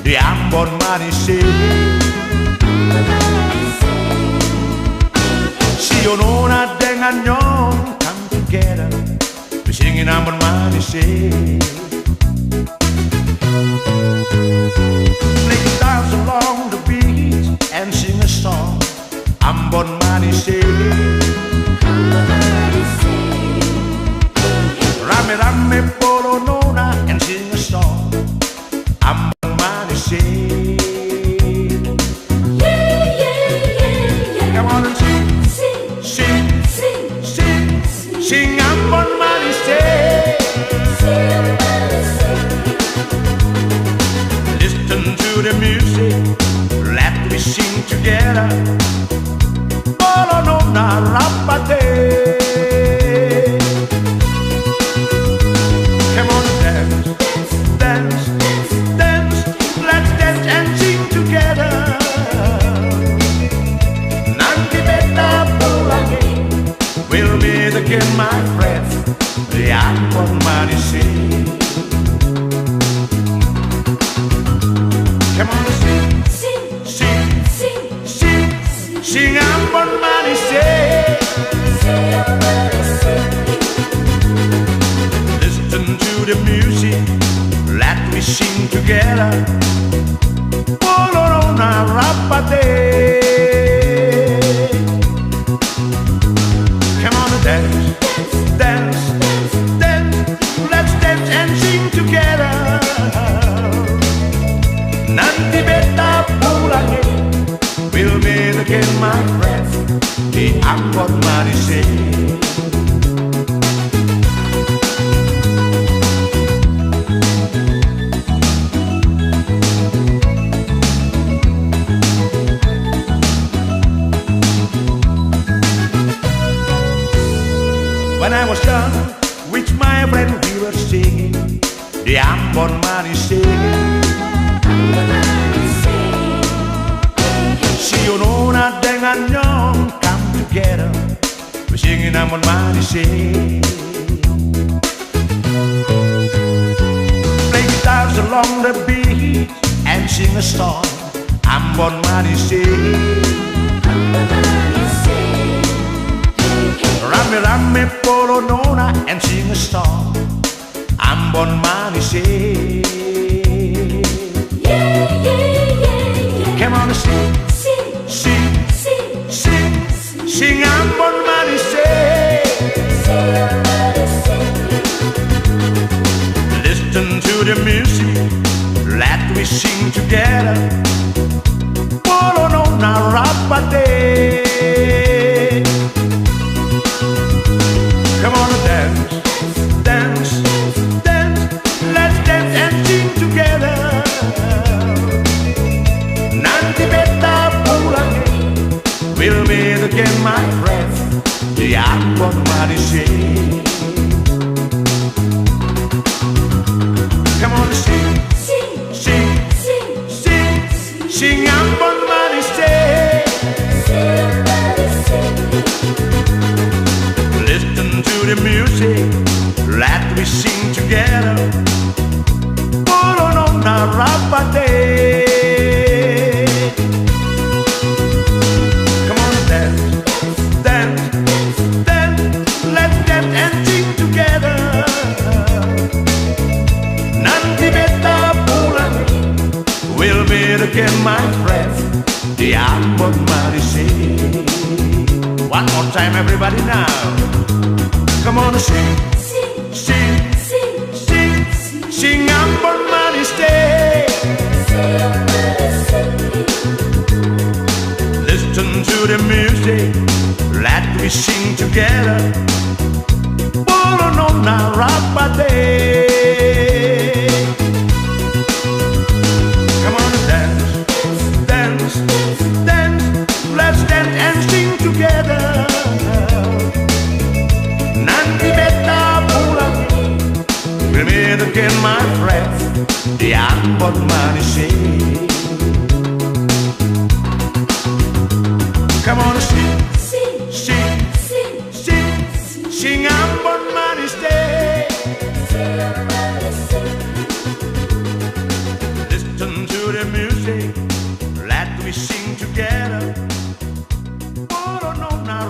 the Ambon Manise. Si onona dengan nyong come together, we sing in Ambon Manise. Play guitars along the beach and sing a song, Ambon Manise. Rame rame polo nona and sing a song, Ambon Manise. Come on and sing, sing, sing Ambon Manise. Listen to the music, let me sing together. Polo nona rapate. Come on, dance, dance, dance, let's dance and sing together. Nanti beta pulangi, we'll meet again, my friend, the Ambon Manise. Come on, sing, sing, sing, sing Ambon Manise. Listen to the music, let me sing together. Polorona rapate. Come on and dance, dance, dance, let's dance and sing together. Nanti beta pulangi, we'll meet again, my friend, the Ambon Manise. When I was young, with my friend we were singing the Ambon Manise. Si onona dengan nyong come together, we singing Ambon Manise. Play guitars along the beach and sing a song, Ambon Manise. Rame rame polo nona and sing a song, Ambon Manise. Come on and sing, sing, sing, sing Ambon Manise. Listen to the music, let me sing together. Polo nona rapate. Come on and dance, dance, dance, let's dance and sing together. Nanti beta pulangi, we'll meet again, my friend, the Ambon Manise. Come on and sing, sing, sing, sing Ambon Manise. Listen to the music, let me sing together. Polorona rapate. Come on and dance, dance, dance, let's dance and sing together. Nanti beta pulangi, we'll meet again, my friend, the Ambon Manise. One more time, everybody now. Come on and sing, sing, sing, sing Ambon Manise. Listen to the music, let me sing together. Polorona rapate. Come on and dance, dance, dance, let's dance and sing together. Nanti beta pulangi, we'll meet again, my friend, the Ambon Manise. Come on and sing, sing, sing, sing Ambon Manise. Listen to the we sing together. Oh, no, no, no,